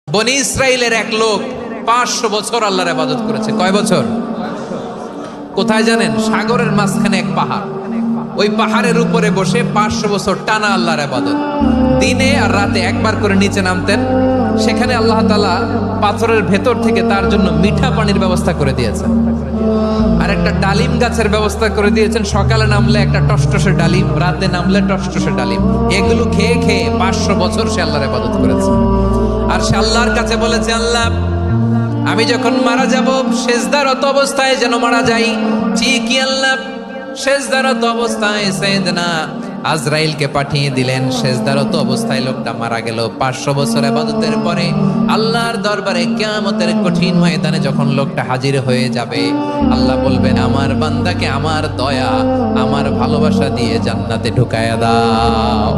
বনি ইসরাইলের এক লোক 500 বছর আল্লাহর ইবাদত করেছে। কয় বছর? কোথায় জানেন? সাগরের মাঝখানে এক পাহাড়, ওই পাহাড়ের উপরে বসে 500 বছর টানা আল্লাহর ইবাদত। দিনে আর রাতে একবার করে নিচে নামতেন। সেখানে আল্লাহ তাআলা পাথরের ভেতর থেকে তার জন্য মিঠা পানির ব্যবস্থা করে দিয়েছেন, আর একটা ডালিম গাছের ব্যবস্থা করে দিয়েছেন। সকালে নামলে একটা টসটসে ডালিম, রাতে নামলে টসটসে ডালিম। এগুলো খেয়ে খেয়ে 500 বছর সে আল্লাহর ইবাদত করেছে। আর সে আল্লাহর কাছে বলেছে, আল্লাহ আমি যখন মারা যাব সেজদারত অবস্থায় যেন মারা যাই। ঠিকই আল্লাহ সেজদারত অবস্থায় সাইয়েদনা আজরাইলকে পাঠিয়ে দিলেন। সেজদারত অবস্থায় লোকটা মারা গেল। 500 বছর ইবাদতের পরে আল্লাহর দরবারে কিয়ামতের কঠিন ময়দানে যখন লোকটা হাজির হয়ে যাবে, আল্লাহ বলবেন, আমার বান্দাকে আমার দয়া, আমার ভালোবাসা দিয়ে জান্নাতে ঢুকায়া দাও।